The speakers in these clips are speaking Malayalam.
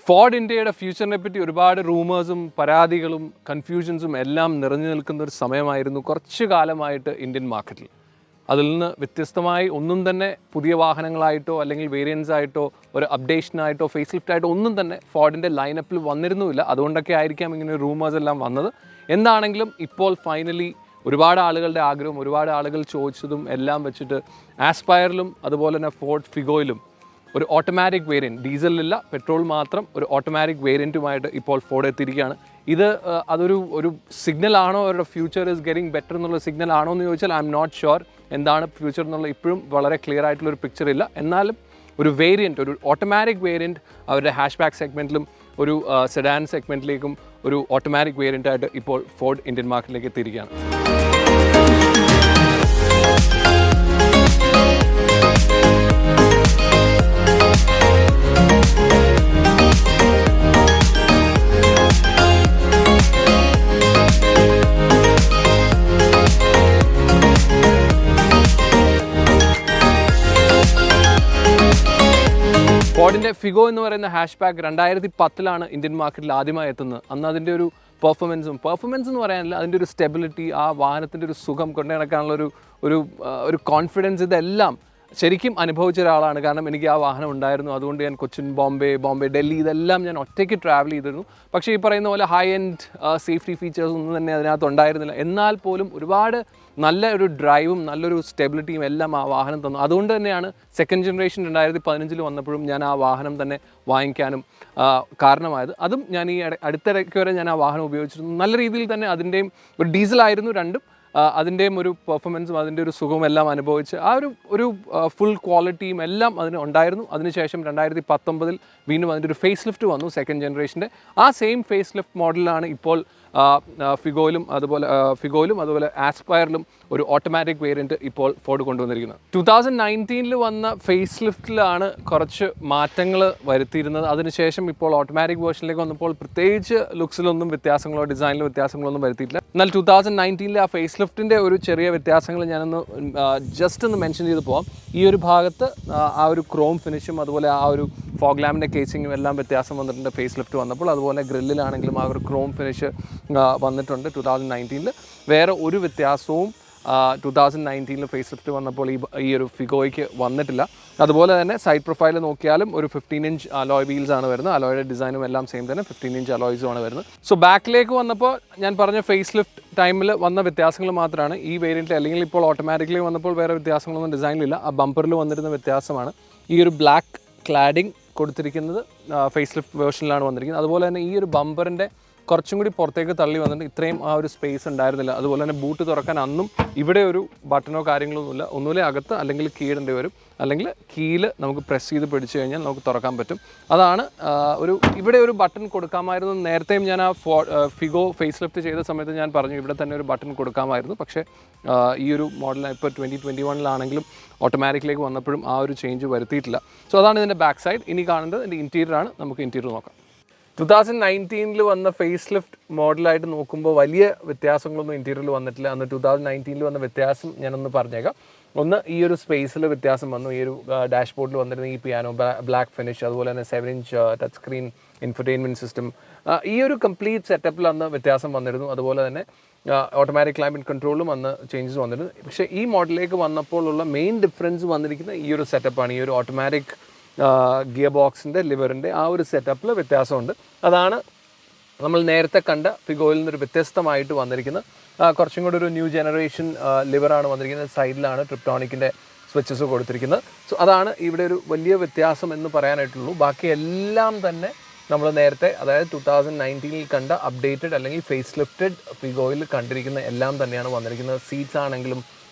ഫോർഡ് ഇന്ത്യയുടെ ഫ്യൂച്ചറിനെ പറ്റി ഒരുപാട് റൂമേഴ്സും പരാതികളും കൺഫ്യൂഷൻസും എല്ലാം നിറഞ്ഞു നിൽക്കുന്ന ഒരു സമയമായിരുന്നു കുറച്ചു കാലമായിട്ട് ഇന്ത്യൻ മാർക്കറ്റിൽ. അതിൽ നിന്ന് വ്യത്യസ്തമായി ഒന്നും തന്നെ പുതിയ വാഹനങ്ങളായിട്ടോ അല്ലെങ്കിൽ വേരിയൻസ് ആയിട്ടോ ഒരു അപ്ഡേഷനായിട്ടോ ഫേസ് ലിഫ്റ്റ് ആയിട്ടോ ഒന്നും തന്നെ ഫോർഡിൻ്റെ ലൈനപ്പിൽ വന്നിരുന്നുമില്ല. അതുകൊണ്ടൊക്കെ ആയിരിക്കാം ഇങ്ങനെ റൂമേഴ്സ് എല്ലാം വന്നത്. എന്താണെങ്കിലും ഇപ്പോൾ ഫൈനലി ഒരുപാട് ആളുകളുടെ ആഗ്രഹം, ഒരുപാട് ആളുകൾ ചോദിച്ചതും എല്ലാം വെച്ചിട്ട് ആസ്പയറിലും അതുപോലെ തന്നെ ഫോർഡ് ഫിഗോയിലും ഒരു ഓട്ടോമാറ്റിക് വേരിയൻറ്റ്, ഡീസലിലില്ല പെട്രോൾ മാത്രം, ഒരു ഓട്ടോമാറ്റിക് വേരിയൻറ്റുമായിട്ട് ഇപ്പോൾ ഫോർഡ് എത്തിയിരിക്കുകയാണ്. ഇത് ഒരു സിഗ്നലാണോ, അവരുടെ ഫ്യൂച്ചർ ഈസ് ഗെറ്റിംഗ് ബെറ്റർ എന്നുള്ള സിഗ്നൽ ആണോ എന്ന് ചോദിച്ചാൽ ഐ എം നോട്ട് ഷുവർ. എന്താണ് ഫ്യൂച്ചർ എന്നുള്ള ഇപ്പോഴും വളരെ ക്ലിയർ ആയിട്ടുള്ളൊരു പിക്ചർ ഇല്ല. എന്നാലും ഒരു വേരിയൻറ്റ്, ഒരു ഓട്ടോമാറ്റിക് വേരിയൻറ്റ് അവരുടെ ഹാഷ് ബാക്ക് സെഗ്മെൻറ്റിലും ഒരു സെഡാൻ സെഗ്മെൻറ്റിലേക്കും ഒരു ഓട്ടോമാറ്റിക് വേരിയൻറ്റായിട്ട് ഇപ്പോൾ ഫോർഡ് ഇന്ത്യൻ മാർക്കറ്റിലേക്ക് എത്തിയിരിക്കുകയാണ്. ഫോർഡിൻ്റെ ഫിഗോ എന്ന് പറയുന്ന ഹാഷ് ബാക്ക് 2010 ഇന്ത്യൻ മാർക്കറ്റിൽ ആദ്യമായി എത്തുന്നത്. അന്ന് അതിൻ്റെ ഒരു പെർഫോമൻസ് എന്ന് പറയാനില്ല, അതിൻ്റെ ഒരു സ്റ്റെബിലിറ്റി, ആ വാഹനത്തിൻ്റെ ഒരു സുഖം കൊണ്ടു നടക്കാനുള്ള ഒരു കോൺഫിഡൻസ്, ഇതെല്ലാം ശരിക്കും അനുഭവിച്ച ഒരാളാണ്. കാരണം എനിക്ക് ആ വാഹനം ഉണ്ടായിരുന്നു. അതുകൊണ്ട് ഞാൻ കൊച്ചിൻ, ബോംബെ, ഡൽഹി ഇതെല്ലാം ഞാൻ ഒറ്റയ്ക്ക് ട്രാവൽ ചെയ്തിരുന്നു. പക്ഷേ ഈ പറയുന്ന പോലെ ഹൈ എൻഡ് സേഫ്റ്റി ഫീച്ചേഴ്സ് ഒന്നും തന്നെ അതിനകത്ത് ഉണ്ടായിരുന്നില്ല. എന്നാൽ പോലും ഒരുപാട് നല്ല ഒരു ഡ്രൈവും നല്ലൊരു സ്റ്റെബിലിറ്റിയും എല്ലാം ആ വാഹനം തന്നു. അതുകൊണ്ട് തന്നെയാണ് സെക്കൻഡ് ജനറേഷൻ 2015 വന്നപ്പോഴും ഞാൻ ആ വാഹനം തന്നെ വാങ്ങിക്കാനും കാരണമായത്. അതും ഞാൻ ഈ അടുത്തിടയ്ക്ക് വരെ ഞാൻ ആ വാഹനം ഉപയോഗിച്ചിരുന്നു. നല്ല രീതിയിൽ തന്നെ അതിൻ്റെയും ഒരു ഡീസലായിരുന്നു രണ്ടും. അതിൻ്റെയും ഒരു പെർഫോമൻസും അതിൻ്റെ ഒരു സുഖവും എല്ലാം അനുഭവിച്ച് ആ ഒരു ഫുൾ ക്വാളിറ്റിയും എല്ലാം അതിന് ഉണ്ടായിരുന്നു. അതിനുശേഷം 2019 വീണ്ടും അതിൻ്റെ ഒരു ഫേസ് ലിഫ്റ്റ് വന്നു, സെക്കൻഡ് ജനറേഷൻ്റെ. ആ സെയിം ഫേസ് ലിഫ്റ്റ് മോഡലാണ് ഇപ്പോൾ ഫിഗോയിലും അതുപോലെ ആസ്പയറിലും ഒരു ഓട്ടോമാറ്റിക് വേരിയൻറ്റ് ഇപ്പോൾ ഫോർഡ് കൊണ്ടുവന്നിരിക്കുന്നത്. 2019 വന്ന ഫേസ് ലിഫ്റ്റിലാണ് കുറച്ച് മാറ്റങ്ങൾ വരുത്തിയിരുന്നത്. അതിനുശേഷം ഇപ്പോൾ ഓട്ടോമാറ്റിക് വേർഷനിലേക്ക് വന്നപ്പോൾ പ്രത്യേകിച്ച് ലുക്സിലൊന്നും വ്യത്യാസങ്ങളോ ഡിസൈനിലോ വ്യത്യാസങ്ങളൊന്നും വരുത്തിയിട്ടില്ല. എന്നാൽ 2019 ആ ഫേസ് ലിഫ്റ്റിൻ്റെ ഒരു ചെറിയ വ്യത്യാസങ്ങൾ ഞാനൊന്ന് ജസ്റ്റ് ഒന്ന് മെൻഷൻ ചെയ്ത് പോകാം. ഈ ഒരു ഭാഗത്ത് ആ ഒരു ക്രോം ഫിനിഷും അതുപോലെ ആ ഒരു ഫോഗ് ലാമ്പിൻ്റെ കേസിങ്ങും എല്ലാം വ്യത്യാസം വന്നിട്ടുണ്ട് ഫേസ് ലിഫ്റ്റ് വന്നപ്പോൾ. അതുപോലെ ഗ്രില്ലിലാണെങ്കിലും ആ ഒരു ക്രോം ഫിനിഷ് വന്നിട്ടുണ്ട് 2019. വേറെ ഒരു വ്യത്യാസവും 2019 ഫേസ് ലിഫ്റ്റ് വന്നപ്പോൾ ഈ ഒരു ഫിഗോയ്ക്ക് വന്നിട്ടില്ല. അതുപോലെ തന്നെ സൈഡ് പ്രൊഫൈൽ നോക്കിയാലും ഒരു 15 ഇഞ്ച് അലോയ് വീൽസ് ആണ് വരുന്നത്. അലോയുടെ ഡിസൈനും എല്ലാം സെയിം തന്നെ 15 ഇഞ്ച് അലോയ്സും ആണ് വരുന്നത്. സോ ബാക്കിലേക്ക് വന്നപ്പോൾ ഞാൻ പറഞ്ഞ ഫേസ് ലിഫ്റ്റ് ടൈമിൽ വന്ന വ്യത്യാസങ്ങൾ മാത്രമാണ് ഈ വേരിയൻറ്റിൽ. അല്ലെങ്കിൽ ഇപ്പോൾ ഓട്ടോമാറ്റിക്കലി വന്നപ്പോൾ വേറെ വ്യത്യാസങ്ങളൊന്നും ഡിസൈനിലില്ല. ആ ബമ്പറിൽ വന്നിരുന്ന വ്യത്യാസമാണ്. ഈ ഒരു ബ്ലാക്ക് ക്ലാഡിങ് കൊടുത്തിരിക്കുന്നത് ഫേസ് ലിഫ്റ്റ് വേർഷനിലാണ് വന്നിരിക്കുന്നത്. അതുപോലെ തന്നെ ഈ ഒരു ബമ്പറിൻ്റെ കുറച്ചും കൂടി പുറത്തേക്ക് തള്ളി വന്നിട്ട് ഇത്രയും ആ ഒരു സ്പേസ് ഉണ്ടായിരുന്നില്ല. അതുപോലെ തന്നെ ബൂട്ട് തുറക്കാൻ അന്നും ഇവിടെ ഒരു ബട്ടണോ കാര്യങ്ങളൊന്നുമില്ല. ഒന്നുമില്ല അകത്ത് അല്ലെങ്കിൽ കീടേണ്ടി വരും, അല്ലെങ്കിൽ കീയിൽ നമുക്ക് പ്രസ് ചെയ്ത് പിടിച്ചു കഴിഞ്ഞാൽ നമുക്ക് തുറക്കാൻ പറ്റും. അതാണ് ഇവിടെ ഒരു ബട്ടൺ കൊടുക്കാമായിരുന്നു. നേരത്തെയും ഞാൻ ആ ഫിഗോ ഫേസ് ലിഫ്റ്റ് ചെയ്ത സമയത്ത് ഞാൻ പറഞ്ഞു ഇവിടെ തന്നെ ഒരു ബട്ടൺ കൊടുക്കാമായിരുന്നു. പക്ഷേ ഈ ഒരു മോഡലിന് ഇപ്പോൾ 2021 ഓട്ടോമാറ്റിക്കിലേക്ക് വന്നപ്പോഴും ആ ഒരു ചേഞ്ച് വരുത്തിയിട്ടില്ല. സോ അതാണ് ഇതിൻ്റെ ബാക്ക് സൈഡ്. ഇനി കാണേണ്ടത് ഇതിൻ്റെ ഇൻറ്റീരിയറാണ്. നമുക്ക് ഇൻറ്റീരിയർ നോക്കാം. 2019 വന്ന ഫേസ് ലിഫ്റ്റ് മോഡലായിട്ട് നോക്കുമ്പോൾ വലിയ വ്യത്യാസങ്ങളൊന്നും ഇൻറ്റീരിയറിൽ വന്നിട്ടില്ല. അന്ന് 2019 വന്ന വ്യത്യാസം ഞാനൊന്ന് പറഞ്ഞേക്കാം. ഒന്ന്, ഈ ഒരു സ്പേസിൽ വ്യത്യാസം വന്നു. ഈ ഒരു ഡാഷ്ബോർഡിൽ വന്നിരുന്ന ഈ പിയാനോ ബ്ലാക്ക് ഫിനിഷ്, അതുപോലെ തന്നെ 7 inch touch screen infotainment system, ഈ ഒരു കംപ്ലീറ്റ് സെറ്റപ്പിൽ അന്ന് വ്യത്യാസം വന്നിരുന്നു. അതുപോലെ തന്നെ ഓട്ടോമാറ്റിക് ക്ലൈമറ്റ് കൺട്രോളും അന്ന് ചേഞ്ചസ് വന്നിരുന്നു. പക്ഷേ ഈ മോഡലിലേക്ക് വന്നപ്പോഴുള്ള മെയിൻ ഡിഫറൻസ് വന്നിരിക്കുന്ന ഈ ഒരു സെറ്റപ്പാണ്. ഈ ഒരു ഓട്ടോമാറ്റിക് ഗിയർ ബോക്സിൻ്റെ ലിവറിൻ്റെ ആ ഒരു സെറ്റപ്പിൽ വ്യത്യാസമുണ്ട്. അതാണ് നമ്മൾ നേരത്തെ കണ്ട ഫിഗോയിൽ നിന്നൊരു വ്യത്യസ്തമായിട്ട് വന്നിരിക്കുന്നത്. കുറച്ചും കൂടി ഒരു ന്യൂ ജനറേഷൻ ലിവറാണ് വന്നിരിക്കുന്നത്. സൈഡിലാണ് ട്രിപ്റ്റോണിക്കിൻ്റെ സ്വിച്ചസ് കൊടുത്തിരിക്കുന്നത്. സോ അതാണ് ഇവിടെ ഒരു വലിയ വ്യത്യാസം എന്ന് പറയാനായിട്ടുള്ളൂ. ബാക്കി എല്ലാം തന്നെ നമ്മൾ നേരത്തെ, അതായത് 2019 കണ്ട അപ്ഡേറ്റഡ് അല്ലെങ്കിൽ ഫേസ് ലിഫ്റ്റഡ് ഫിഗോയിൽ കണ്ടിരിക്കുന്ന എല്ലാം തന്നെയാണ് വന്നിരിക്കുന്നത്. സീറ്റ്സ് ആണെങ്കിലും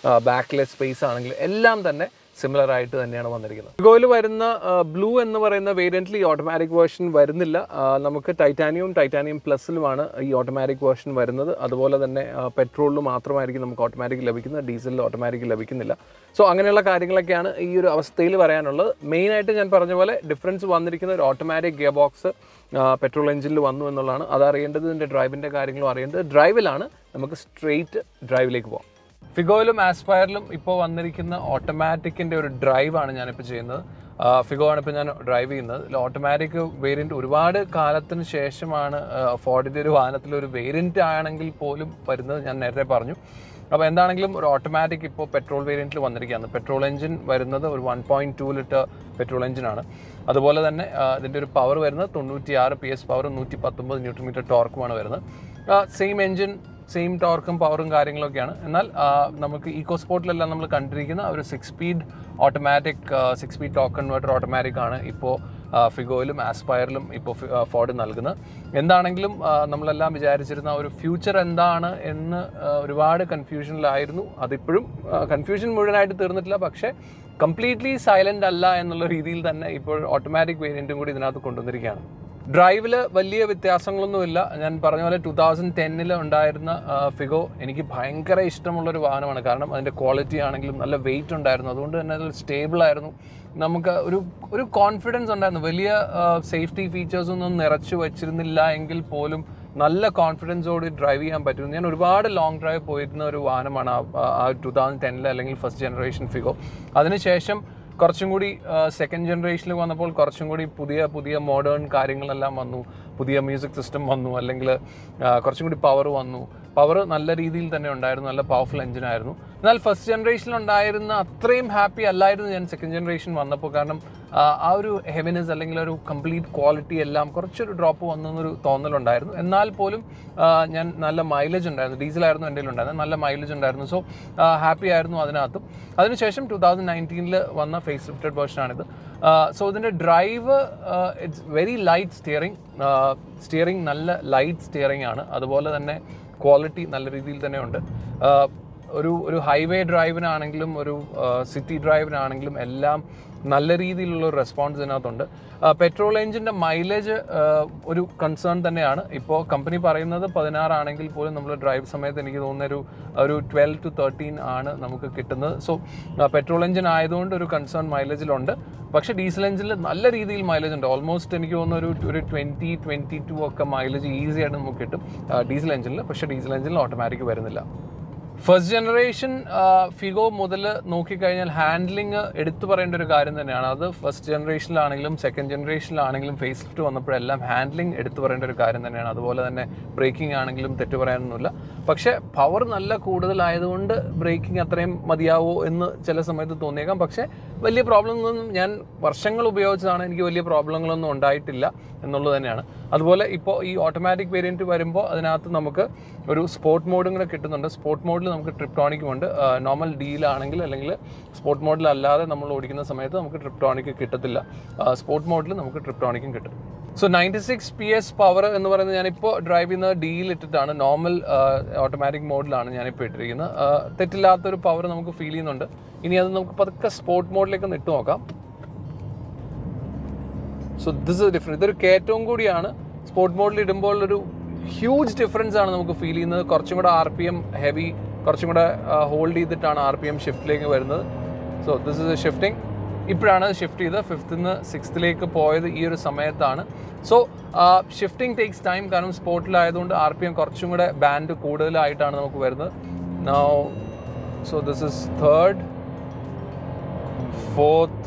ബാക്കിലെ സ്പേസ് ആണെങ്കിലും എല്ലാം തന്നെ സിമിലർ ആയിട്ട് തന്നെയാണ് വന്നിരിക്കുന്നത്. ഫിഗോയിൽ വരുന്ന ബ്ലൂ എന്ന് പറയുന്ന വേരിയൻറ്റിൽ ഈ ഓട്ടോമാറ്റിക് വേർഷൻ വരുന്നില്ല. നമുക്ക് ടൈറ്റാനിയം പ്ലസിലുമാണ് ഈ ഓട്ടോമാറ്റിക് വേർഷൻ വരുന്നത്. അതുപോലെ തന്നെ പെട്രോളിൽ മാത്രമായിരിക്കും നമുക്ക് ഓട്ടോമാറ്റിക് ലഭിക്കുന്നത്, ഡീസലിൽ ഓട്ടോമാറ്റിക് ലഭിക്കുന്നില്ല. സോ അങ്ങനെയുള്ള കാര്യങ്ങളൊക്കെയാണ് ഈ ഒരു അവസ്ഥയിൽ പറയാനുള്ളത്. മെയിനായിട്ട് ഞാൻ പറഞ്ഞ പോലെ ഡിഫറൻസ് വന്നിരിക്കുന്ന ഒരു ഓട്ടോമാറ്റിക് ഗിയർ ബോക്സ് പെട്രോൾ എഞ്ചിനിൽ വന്നു എന്നുള്ളതാണ്. അതറിയേണ്ടത്. ഇതിൻ്റെ ഡ്രൈവിൻ്റെ കാര്യങ്ങളും അറിയേണ്ടത്. ഡ്രൈവിലാണ്. നമുക്ക് സ്ട്രെയിറ്റ് ഡ്രൈവിലേക്ക് പോകാം. ഫിഗോയിലും ആസ്പയറിലും ഇപ്പോൾ വന്നിരിക്കുന്ന ഓട്ടോമാറ്റിക്കിൻ്റെ ഒരു ഡ്രൈവാണ് ഞാനിപ്പോൾ ചെയ്യുന്നത്. ഫിഗോ ആണ് ഇപ്പോൾ ഞാൻ ഡ്രൈവ് ചെയ്യുന്നത്. ഓട്ടോമാറ്റിക് വേരിയൻറ്റ് ഒരുപാട് കാലത്തിന് ശേഷമാണ് ഫോർഡിൻ്റെ ഒരു വാഹനത്തിലൊരു വേരിയൻറ്റ് ആണെങ്കിൽ പോലും വരുന്നത്, ഞാൻ നേരത്തെ പറഞ്ഞു. അപ്പോൾ എന്താണെങ്കിലും ഒരു ഓട്ടോമാറ്റിക് ഇപ്പോൾ പെട്രോൾ വേരിയൻറ്റിൽ വന്നിരിക്കുകയാണ്. പെട്രോൾ എഞ്ചിൻ വരുന്നത് ഒരു 1.2 ലിറ്റർ പെട്രോൾ എഞ്ചിനാണ്. അതുപോലെ തന്നെ ഇതിൻ്റെ ഒരു പവർ വരുന്നത് 96 PS പവർ, 119 ന്യൂട്ടൺ മീറ്റർ ടോർക്കുമാണ് വരുന്നത്. സെയിം എഞ്ചിൻ, സെയിം ടോർക്കും പവറും കാര്യങ്ങളൊക്കെയാണ്. എന്നാൽ നമുക്ക് ഈക്കോ സ്പോർട്ടിലെല്ലാം നമ്മൾ കണ്ടിരിക്കുന്ന ഒരു 6 speed automatic 6 speed torque converter automatic ആണ് ഇപ്പോൾ ഫിഗോയിലും ആസ്പയറിലും ഇപ്പോൾ ഫോർഡ് നൽകുന്നത്. എന്താണെങ്കിലും നമ്മളെല്ലാം വിചാരിച്ചിരുന്ന ഒരു ഫ്യൂച്ചർ എന്താണ് എന്ന് ഒരുപാട് കൺഫ്യൂഷനിലായിരുന്നു. അതിപ്പോഴും കൺഫ്യൂഷൻ മുഴുവനായിട്ട് തീർന്നിട്ടില്ല, പക്ഷേ കംപ്ലീറ്റ്ലി സൈലൻ്റ് അല്ല എന്നുള്ള രീതിയിൽ തന്നെ ഇപ്പോൾ ഓട്ടോമാറ്റിക് വേരിയൻറ്റും കൂടി ഇതിനകത്ത് കൊണ്ടുവന്നിരിക്കുകയാണ്. ഡ്രൈവിൽ വലിയ വ്യത്യാസങ്ങളൊന്നുമില്ല. ഞാൻ പറഞ്ഞ പോലെ 2010 ഉണ്ടായിരുന്ന ഫിഗോ എനിക്ക് ഭയങ്കര ഇഷ്ടമുള്ളൊരു വാഹനമാണ്. കാരണം അതിൻ്റെ ക്വാളിറ്റി ആണെങ്കിലും നല്ല വെയിറ്റ് ഉണ്ടായിരുന്നു, അതുകൊണ്ട് തന്നെ അത് സ്റ്റേബിളായിരുന്നു. നമുക്ക് ഒരു കോൺഫിഡൻസ് ഉണ്ടായിരുന്നു. വലിയ സേഫ്റ്റി ഫീച്ചേഴ്സൊന്നും നിറച്ചു വച്ചിരുന്നില്ല എങ്കിൽ പോലും നല്ല കോൺഫിഡൻസോട് ഡ്രൈവ് ചെയ്യാൻ പറ്റും. ഞാൻ ഒരുപാട് ലോങ് ഡ്രൈവ് പോയിരുന്ന ഒരു വാഹനമാണ് ആ 2010 അല്ലെങ്കിൽ ഫസ്റ്റ് ജനറേഷൻ ഫിഗോ. അതിനുശേഷം കുറച്ചും കൂടി സെക്കൻഡ് ജനറേഷനിൽ വന്നപ്പോൾ കുറച്ചും കൂടി പുതിയ മോഡേൺ കാര്യങ്ങളെല്ലാം വന്നു. പുതിയ മ്യൂസിക് സിസ്റ്റം വന്നു, അല്ലെങ്കിൽ കുറച്ചും കൂടി പവർ വന്നു. പവർ നല്ല രീതിയിൽ തന്നെ ഉണ്ടായിരുന്നു, നല്ല പവർഫുൾ എഞ്ചിനായിരുന്നു. എന്നാൽ ഫസ്റ്റ് ജനറേഷനിൽ ഉണ്ടായിരുന്ന അത്രയും ഹാപ്പി അല്ലായിരുന്നു ഞാൻ സെക്കൻഡ് ജനറേഷൻ വന്നപ്പോൾ. കാരണം ആ ഒരു ഹെവിനെസ് അല്ലെങ്കിൽ ഒരു കംപ്ലീറ്റ് ക്വാളിറ്റി എല്ലാം കുറച്ചൊരു ഡ്രോപ്പ് വന്നൊരു തോന്നലുണ്ടായിരുന്നു. എന്നാൽ പോലും ഞാൻ നല്ല മൈലേജ് ഉണ്ടായിരുന്നു. ഡീസലായിരുന്നു എൻ്റെ ഉണ്ടായിരുന്നത്, നല്ല മൈലേജ് ഉണ്ടായിരുന്നു. സോ ഹാപ്പി ആയിരുന്നു അതിനകത്തും. അതിനുശേഷം 2019 വന്ന ഫേസ് ലിഫ്റ്റഡ് വേർഷനാണിത്. സോ ഇതിൻ്റെ drive it's very light steering നല്ല ലൈറ്റ് സ്റ്റിയറിംഗ് ആണ്. അതുപോലെ തന്നെ ക്വാളിറ്റി നല്ല രീതിയിൽ തന്നെ ഉണ്ട്. ഒരു ഹൈവേ ഡ്രൈവിനാണെങ്കിലും ഒരു സിറ്റി ഡ്രൈവിനാണെങ്കിലും എല്ലാം നല്ല രീതിയിലുള്ള ഒരു റെസ്പോൺസ് ഇതിനകത്തുണ്ട്. പെട്രോൾ എഞ്ചിൻ്റെ മൈലേജ് ഒരു കൺസേൺ തന്നെയാണ്. ഇപ്പോൾ കമ്പനി പറയുന്നത് 16 ആണെങ്കിൽ പോലും നമ്മൾ ഡ്രൈവ് സമയത്ത് എനിക്ക് തോന്നുന്ന ഒരു 12 to 13 ആണ് നമുക്ക് കിട്ടുന്നത്. സോ പെട്രോൾ എഞ്ചിൻ ആയതുകൊണ്ട് ഒരു കൺസേൺ മൈലേജിലുണ്ട്. പക്ഷേ ഡീസൽ എഞ്ചിനിൽ നല്ല രീതിയിൽ മൈലേജ് ഉണ്ട്. ഓൾമോസ്റ്റ് എനിക്ക് തോന്നുന്ന ഒരു 20-22 ഒക്കെ മൈലേജ് ഈസി ആയിട്ട് നമുക്ക് കിട്ടും ഡീസൽ എഞ്ചിനിൽ. പക്ഷേ ഡീസൽ എഞ്ചിനിൽ ഓട്ടോമാറ്റിക് വരുന്നില്ല. ഫസ്റ്റ് ജനറേഷൻ ഫിഗോ മുതൽ നോക്കിക്കഴിഞ്ഞാൽ ഹാൻഡ്ലിങ് എടുത്തു പറയേണ്ട ഒരു കാര്യം തന്നെയാണ്. അത് ഫസ്റ്റ് ജനറേഷനിലാണെങ്കിലും സെക്കൻഡ് ജനറേഷനിലാണെങ്കിലും ഫേസ് ലിഫ്റ്റ് വന്നപ്പോഴെല്ലാം ഹാൻഡ്ലിങ് എടുത്തു പറയേണ്ട ഒരു കാര്യം തന്നെയാണ്. അതുപോലെ തന്നെ ബ്രേക്കിംഗ് ആണെങ്കിലും തെറ്റ് പറയാനൊന്നുമില്ല. പക്ഷേ പവർ നല്ല കൂടുതലായതുകൊണ്ട് ബ്രേക്കിംഗ് അത്രയും മതിയാവോ എന്ന് ചില സമയത്ത് തോന്നിയേക്കാം. പക്ഷേ വലിയ പ്രോബ്ലങ്ങളൊന്നും, ഞാൻ വർഷങ്ങൾ ഉപയോഗിച്ചതാണ്, എനിക്ക് വലിയ പ്രോബ്ലങ്ങളൊന്നും ഉണ്ടായിട്ടില്ല എന്നുള്ളത് തന്നെയാണ്. അതുപോലെ ഇപ്പോൾ ഈ ഓട്ടോമാറ്റിക് വേരിയൻറ്റ് വരുമ്പോൾ അതിനകത്ത് നമുക്ക് ഒരു സ്പോർട്ട് മോഡും കൂടെ കിട്ടുന്നുണ്ട്. സ്പോർട്ട് മോഡിൽ നമുക്ക് ട്രിപ്ടോണിക്കും ഉണ്ട്. നോർമൽ ഡിയിലാണെങ്കിൽ അല്ലെങ്കിൽ സ്പോർട്ട് മോഡിലല്ലാതെ നമ്മൾ ഓടിക്കുന്ന സമയത്ത് നമുക്ക് ട്രിപ്ടോണിക് കിട്ടത്തില്ല. സ്പോർട്ട് മോഡിൽ നമുക്ക് ട്രിപ്ടോണിക്കും കിട്ടും. സോ 96 PS പവർ എന്ന് പറയുന്നത് ഞാനിപ്പോൾ ഡ്രൈവ് ചെയ്യുന്നത് ഡിയിൽ ഇട്ടിട്ടാണ്. നോർമൽ ഓട്ടോമാറ്റിക് മോഡിലാണ് ഞാനിപ്പോൾ ഇട്ടിരിക്കുന്നത്. തെറ്റില്ലാത്തൊരു പവർ നമുക്ക് ഫീൽ ചെയ്യുന്നുണ്ട്. ഇനി അത് നമുക്ക് പതുക്കെ സ്പോർട്ട് മോഡിലേക്ക് ഒന്ന് ഇട്ട് നോക്കാം. So this is different. ഇതൊരു കയറ്റവും കൂടിയാണ്. സ്പോർട്ട് മോഡിൽ ഇടുമ്പോൾ ഒരു ഹ്യൂജ് ഡിഫറൻസ് ആണ് നമുക്ക് ഫീൽ ചെയ്യുന്നത്. കുറച്ചും കൂടെ RPM ഹെവി, കുറച്ചും കൂടെ ഹോൾഡ് ചെയ്തിട്ടാണ് RPM ഷിഫ്റ്റിലേക്ക് വരുന്നത്. So this is shifting. ഇപ്പോഴാണ് ഷിഫ്റ്റ് ചെയ്ത് 5th നിന്ന് 6th പോയത് ഈ ഒരു സമയത്താണ്. So shifting takes time. കാരണം സ്പോർട്ടിലായതുകൊണ്ട് RPM കുറച്ചും കൂടെ ബാൻഡ് കൂടുതലായിട്ടാണ് നമുക്ക് വരുന്നത്. Now so this is 3rd, 4th,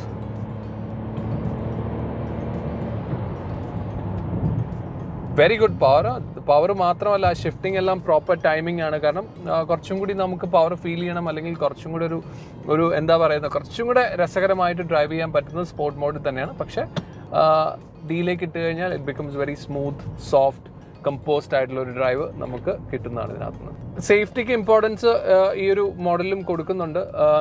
very good power മാത്രമല്ല, ഷിഫ്റ്റിംഗ് എല്ലാം പ്രോപ്പർ ടൈമിംഗ് ആണ്. കാരണം കുറച്ചും കൂടി നമുക്ക് പവർ ഫീൽ ചെയ്യണം, അല്ലെങ്കിൽ കുറച്ചും കൂടി ഒരു എന്താ പറയുന്നത്, കുറച്ചും കൂടെ രസകരമായിട്ട് ഡ്രൈവ് ചെയ്യാൻ പറ്റുന്നത് സ്പോർട്ട് മോഡിൽ തന്നെയാണ്. പക്ഷേ ഡിയിലേക്ക് ഇട്ട് കഴിഞ്ഞാൽ it becomes very smooth, soft, composed ആയിട്ടുള്ള ഒരു ഡ്രൈവ് നമുക്ക് കിട്ടുന്നതാണ് ഇതിനകത്ത് നിന്ന്. സേഫ്റ്റിക്ക് ഇമ്പോർട്ടൻസ് ഈ ഒരു മോഡലും കൊടുക്കുന്നുണ്ട്.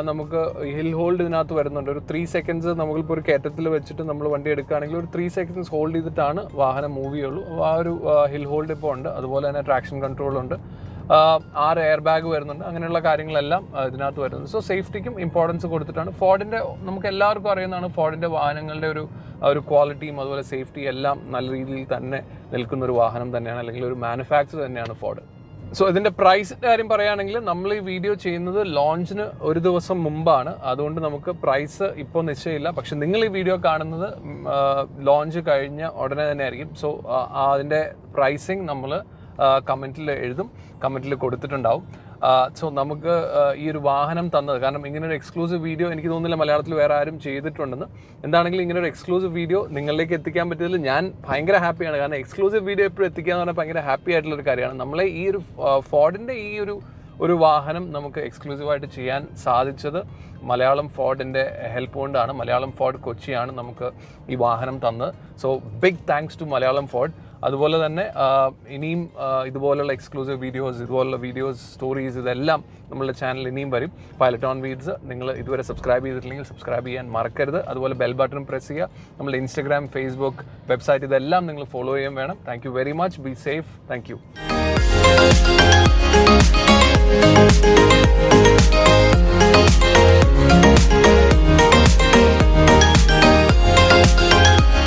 നമുക്ക് ഹിൽ ഹോൾഡ് ഇതിനകത്ത് വരുന്നുണ്ട്. ഒരു 3 seconds നമുക്കിപ്പോൾ ഒരു കയറ്റത്തിൽ വെച്ചിട്ട് നമ്മൾ വണ്ടി എടുക്കുകയാണെങ്കിൽ ഒരു 3 seconds ഹോൾഡ് ചെയ്തിട്ടാണ് വാഹനം മൂവ് ചെയ്യുള്ളൂ. ആ ഒരു ഹിൽ ഹോൾഡ് ഇപ്പോൾ ഉണ്ട്. അതുപോലെ തന്നെ ട്രാക്ഷൻ കൺട്രോൾ ഉണ്ട്. 6 എയർ ബാഗ് വരുന്നുണ്ട്. അങ്ങനെയുള്ള കാര്യങ്ങളെല്ലാം ഇതിനകത്ത് വരുന്നുണ്ട്. സോ സേഫ്റ്റിക്കും ഇമ്പോർട്ടൻസ് കൊടുത്തിട്ടാണ്. ഫോർഡിൻ്റെ നമുക്ക് എല്ലാവർക്കും അറിയുന്നതാണ്, ഫോർഡിൻ്റെ വാഹനങ്ങളുടെ ഒരു ക്വാളിറ്റിയും അതുപോലെ സേഫ്റ്റി എല്ലാം നല്ല രീതിയിൽ തന്നെ നിൽക്കുന്ന ഒരു വാഹനം തന്നെയാണ്, അല്ലെങ്കിൽ ഒരു മാനുഫാക്ചർ തന്നെയാണ് ഫോർഡ്. സോ ഇതിൻ്റെ പ്രൈസിൻ്റെ കാര്യം പറയുകയാണെങ്കിൽ നമ്മൾ ഈ വീഡിയോ ചെയ്യുന്നത് ലോഞ്ചിന് ഒരു ദിവസം മുമ്പാണ്. അതുകൊണ്ട് നമുക്ക് പ്രൈസ് ഇപ്പോൾ നിശ്ചയമില്ല. പക്ഷെ നിങ്ങൾ ഈ വീഡിയോ കാണുന്നത് ലോഞ്ച് കഴിഞ്ഞ ഉടനെ തന്നെ ആയിരിക്കും. സോ അതിൻ്റെ പ്രൈസിങ് നമ്മൾ കമൻറ്റിൽ എഴുതും, കമൻറ്റിൽ കൊടുത്തിട്ടുണ്ടാവും. സോ നമുക്ക് ഈ ഒരു വാഹനം തന്നത്, കാരണം ഇങ്ങനെ ഒരു എക്സ്ക്ലൂസീവ് വീഡിയോ എനിക്ക് തോന്നുന്നില്ല മലയാളത്തിൽ വേറെ ആരും ചെയ്തിട്ടുണ്ടെന്ന്. എന്താണെങ്കിലും ഇങ്ങനെ ഒരു എക്സ്ക്ലൂസീവ് വീഡിയോ നിങ്ങളിലേക്ക് എത്തിക്കാൻ പറ്റിയതിൽ ഞാൻ ഭയങ്കര ഹാപ്പിയാണ്. കാരണം എക്സ്ക്ലൂസീവ് വീഡിയോ എപ്പോഴും എത്തിക്കുക എന്ന് പറഞ്ഞാൽ ഭയങ്കര ഹാപ്പി ആയിട്ടുള്ളൊരു കാര്യമാണ്. നമ്മളെ ഈ ഒരു ഫോർഡിൻ്റെ ഈ ഒരു വാഹനം നമുക്ക് എക്സ്ക്ലൂസീവായിട്ട് ചെയ്യാൻ സാധിച്ചത് മലയാളം ഫോർഡിൻ്റെ ഹെൽപ്പ് കൊണ്ടാണ്. മലയാളം ഫോർഡ് കൊച്ചിയാണ് നമുക്ക് ഈ വാഹനം തന്നത്. So big thanks to Malayalam Ford. അതുപോലെ തന്നെ ഇനിയും ഇതുപോലുള്ള എക്സ്ക്ലൂസീവ് വീഡിയോസ്, ഇതുപോലുള്ള വീഡിയോസ്, സ്റ്റോറീസ്, ഇതെല്ലാം നമ്മളുടെ ചാനൽ ഇനിയും വരും. പൈലറ്റ് ഓൺ വീൽസ് നിങ്ങൾ ഇതുവരെ സബ്സ്ക്രൈബ് ചെയ്തിട്ടില്ലെങ്കിൽ സബ്സ്ക്രൈബ് ചെയ്യാൻ മറക്കരുത്. അതുപോലെ ബെൽ ബട്ടൺ പ്രസ് ചെയ്യുക. നമ്മുടെ ഇൻസ്റ്റഗ്രാം, ഫേസ്ബുക്ക്, വെബ്സൈറ്റ് ഇതെല്ലാം നിങ്ങൾ ഫോളോ ചെയ്യാൻ വേണം. Thank you very much. Be safe. Thank you.